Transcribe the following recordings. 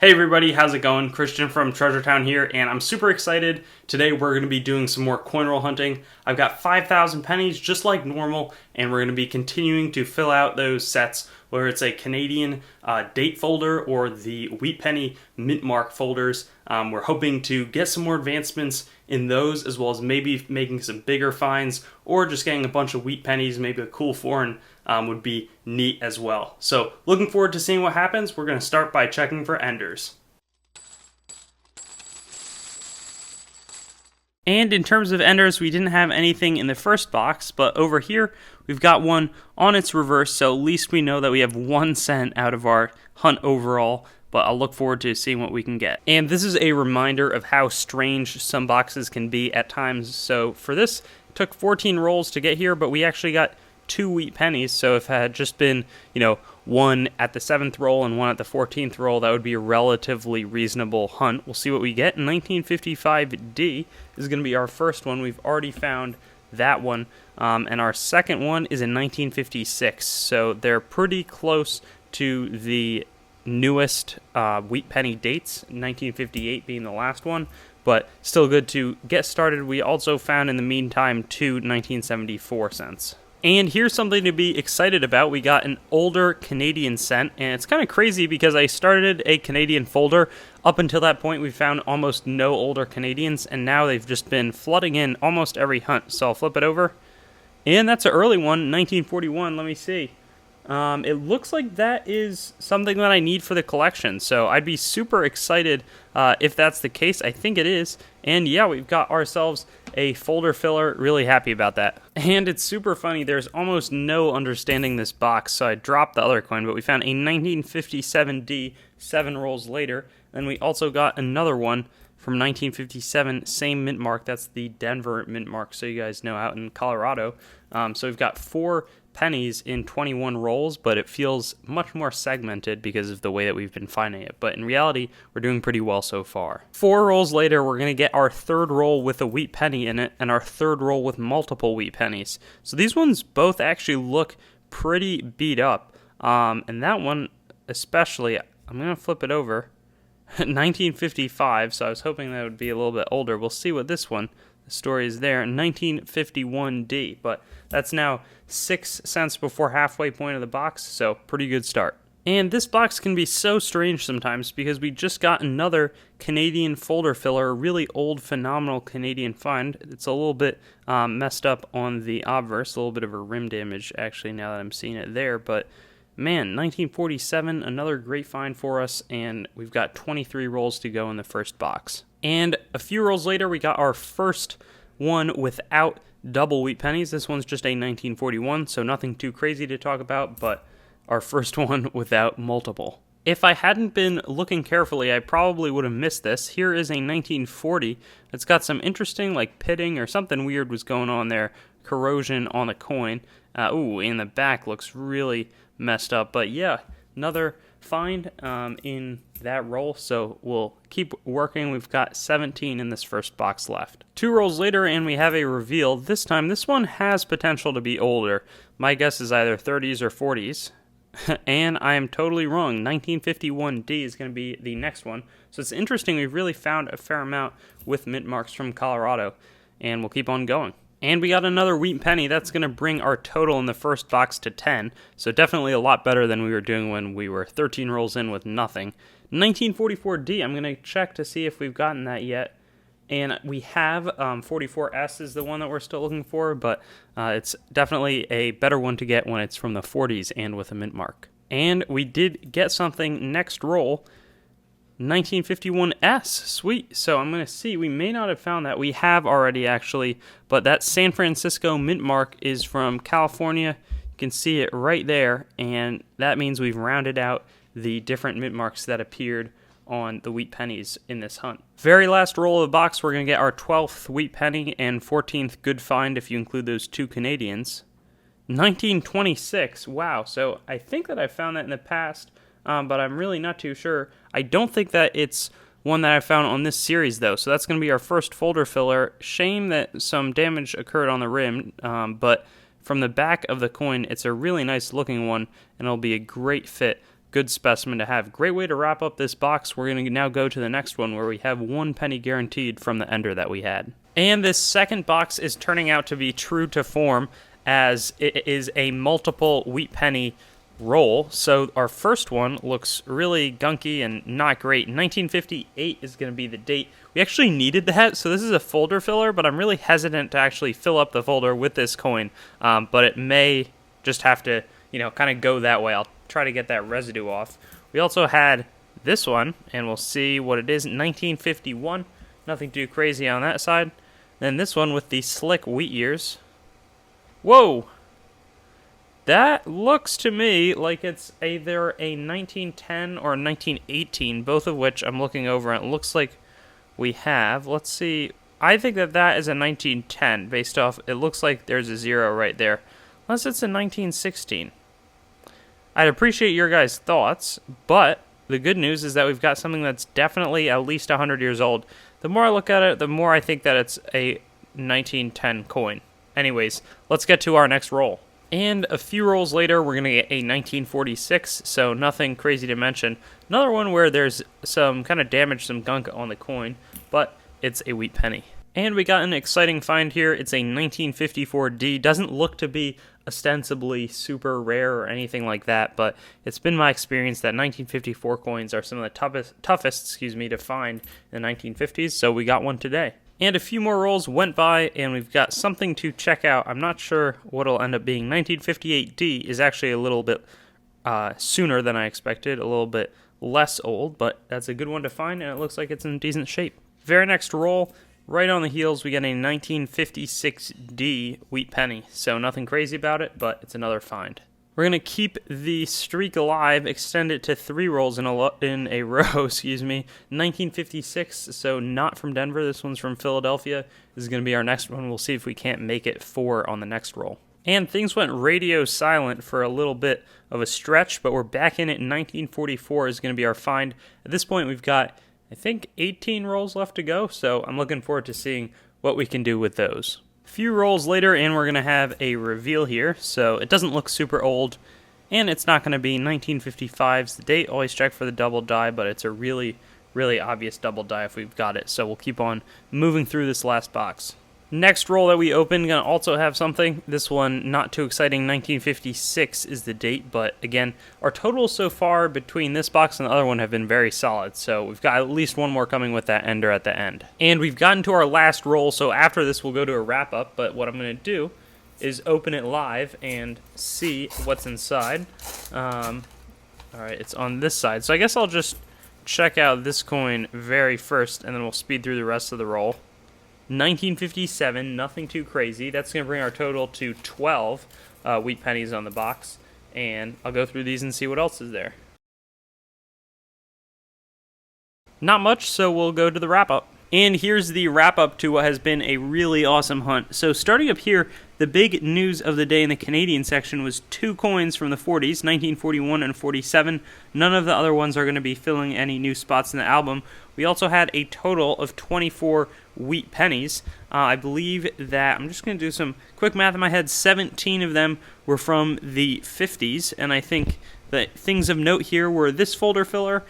Hey everybody, how's it going? Christian from Treasure Town here, and I'm super excited. Today we're going to be doing some more coin roll hunting. I've got 5,000 pennies just like normal, and we're going to be continuing to fill out those sets, whether it's a Canadian date folder or the wheat penny mint mark folders. We're hoping to get some more advancements in those, as well as maybe making some bigger finds, or just getting a bunch of wheat pennies, maybe a cool foreign would be neat as well. So looking forward to seeing what happens. We're going to start by checking for enders. And in terms of enders, we didn't have anything in the first box, but over here we've got one on its reverse, so at least we know that we have 1 cent out of our hunt overall, but I'll look forward to seeing what we can get. And this is a reminder of how strange some boxes can be at times. So for this, it took 14 rolls to get here, but we actually got 2 wheat pennies, so if it had just been, one at the 7th roll and one at the 14th roll, that would be a relatively reasonable hunt. We'll see what we get. 1955D is going to be our first one. We've already found that one, and our second one is in 1956, so they're pretty close to the newest wheat penny dates, 1958 being the last one, but still good to get started. We also found in the meantime 2 1974 cents. And here's something to be excited about. We got an older Canadian cent, and it's kind of crazy because I started a Canadian folder. Up until that point, we found almost no older Canadians, and now they've just been flooding in almost every hunt. So I'll flip it over. And that's an early one, 1941. Let me see. It looks like that is something that I need for the collection, so I'd be super excited if that's the case. I think it is. And yeah, we've got ourselves a folder filler. Really happy about that. And it's super funny, there's almost no understanding this box, so I dropped the other coin, but we found a 1957D 7 rolls later. Then we also got another one from 1957, same mint mark. That's the Denver mint mark, so you guys know, out in Colorado. So we've got 4 pennies in 21 rolls, but it feels much more segmented because of the way that we've been finding it. But in reality, we're doing pretty well so far. 4 rolls later, we're going to get our 3rd roll with a wheat penny in it and our 3rd roll with multiple wheat pennies. So these ones both actually look pretty beat up. And that one especially, I'm going to flip it over. 1955, so I was hoping that would be a little bit older. We'll see what this one, the story is there, 1951D, but that's now 6 cents before halfway point of the box, so pretty good start. And this box can be so strange sometimes because we just got another Canadian folder filler, a really old, phenomenal Canadian find. It's a little bit messed up on the obverse, a little bit of a rim damage actually now that I'm seeing it there, but man, 1947, another great find for us, and we've got 23 rolls to go in the first box. And a few rolls later, we got our first one without double wheat pennies. This one's just a 1941, so nothing too crazy to talk about, but our first one without multiple. If I hadn't been looking carefully, I probably would have missed this. Here is a 1940. It's got some interesting, pitting or something weird was going on there. Corrosion on the coin. And the back looks really messed up. But yeah, another find in that roll, so we'll keep working. We've got 17 in this first box left. 2 rolls later, and we have a reveal. This time, this one has potential to be older. My guess is either 30s or 40s. And I am totally wrong. 1951D is going to be the next one. So it's interesting. We've really found a fair amount with mint marks from Colorado, and we'll keep on going. And we got another wheat penny. That's going to bring our total in the first box to 10. So definitely a lot better than we were doing when we were 13 rolls in with nothing. 1944D, I'm going to check to see if we've gotten that yet. And we have 44S is the one that we're still looking for, but it's definitely a better one to get when it's from the 40s and with a mint mark. And we did get something next roll. 1951S, sweet. So I'm going to see, we may not have found that. We have already actually, but that San Francisco mint mark is from California. You can see it right there, and that means we've rounded out the different mint marks that appeared on the wheat pennies in this hunt. Very last roll of the box, we're going to get our 12th wheat penny and 14th good find if you include those 2 Canadians. 1926, wow. So I think that I found that in the past, but I'm really not too sure. I don't think that it's one that I found on this series, though, so that's going to be our first folder filler. Shame that some damage occurred on the rim, but from the back of the coin, it's a really nice looking one, and it'll be a great fit good specimen to have. Great way to wrap up this box. We're going to now go to the next one where we have 1 penny guaranteed from the ender that we had. And this second box is turning out to be true to form, as it is a multiple wheat penny roll. So our first one looks really gunky and not great. 1958 is going to be the date. We actually needed that, so this is a folder filler, but I'm really hesitant to actually fill up the folder with this coin. But it may just have to, kind of go that way. I'll try to get that residue off. We also had this one, and we'll see what it is. 1951. Nothing too crazy on that side. Then this one with the slick wheat ears. Whoa! That looks to me like it's either a 1910 or a 1918, both of which I'm looking over, and it looks like we have. Let's see. I think that is a 1910 based off. It looks like there's a 0 right there. Unless it's a 1916. I'd appreciate your guys' thoughts, but the good news is that we've got something that's definitely at least 100 years old. The more I look at it, the more I think that it's a 1910 coin. Anyways, let's get to our next roll. And a few rolls later, we're going to get a 1946, so nothing crazy to mention. Another one where there's some kind of damage, some gunk on the coin, but it's a wheat penny. And we got an exciting find here. It's a 1954D. Doesn't look to be ostensibly super rare or anything like that, but it's been my experience that 1954 coins are some of the toughest to find in the 1950s, so we got one today. And a few more rolls went by, and we've got something to check out. I'm not sure what it'll end up being. 1958D is actually a little bit sooner than I expected, a little bit less old, but that's a good one to find, and it looks like it's in decent shape. Very next roll, right on the heels, we get a 1956D wheat penny. So nothing crazy about it, but it's another find. We're going to keep the streak alive, extend it to 3 rolls in a row, 1956, so not from Denver. This one's from Philadelphia. This is going to be our next one. We'll see if we can't make it 4 on the next roll. And things went radio silent for a little bit of a stretch, but we're back in it. 1944 is going to be our find. At this point, we've got, I think, 18 rolls left to go, so I'm looking forward to seeing what we can do with those. Few rolls later, and we're going to have a reveal here, so it doesn't look super old, and it's not going to be 1955's the date. Always check for the double die, but it's a really, really obvious double die if we've got it, so we'll keep on moving through this last box. Next roll that we open, going to also have something. This one, not too exciting. 1956 is the date, but again, our totals so far between this box and the other one have been very solid, so we've got at least one more coming with that ender at the end. And we've gotten to our last roll, so after this we'll go to a wrap-up, but what I'm going to do is open it live and see what's inside. Alright, it's on this side, so I guess I'll just check out this coin very first, and then we'll speed through the rest of the roll. 1957, nothing too crazy. That's going to bring our total to 12 wheat pennies on the box. And I'll go through these and see what else is there. Not much, so we'll go to the wrap-up. And here's the wrap-up to what has been a really awesome hunt. So starting up here, the big news of the day in the Canadian section was 2 coins from the 40s, 1941 and 47. None of the other ones are going to be filling any new spots in the album. We also had a total of 24 wheat pennies. I believe that, I'm just going to do some quick math in my head, 17 of them were from the 50s, and I think that things of note here were this folder filler,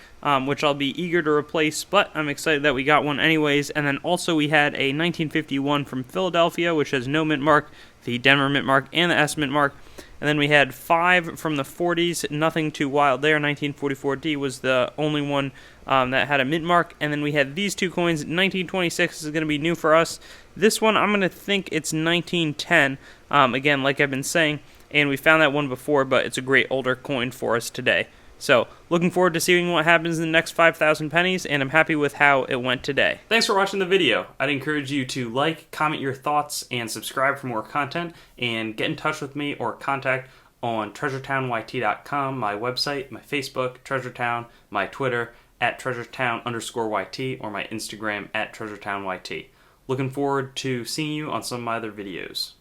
which I'll be eager to replace, but I'm excited that we got one anyways. And then also we had a 1951 from Philadelphia, which has no mint mark, the Denver mint mark, and the S mint mark. And then we had 5 from the 40s, nothing too wild there. 1944D was the only one that had a mint mark. And then we had these 2 coins. 1926 is going to be new for us. This one, I'm going to think it's 1910. Again, like I've been saying, and we found that one before, but it's a great older coin for us today. So, looking forward to seeing what happens in the next 5,000 pennies, and I'm happy with how it went today. Thanks for watching the video. I'd encourage you to like, comment your thoughts, and subscribe for more content, and get in touch with me or contact on treasuretown.yt.com, my website, my Facebook, TreasureTown, my Twitter, @treasuretown_YT, or my Instagram, @treasuretownyt. Looking forward to seeing you on some of my other videos.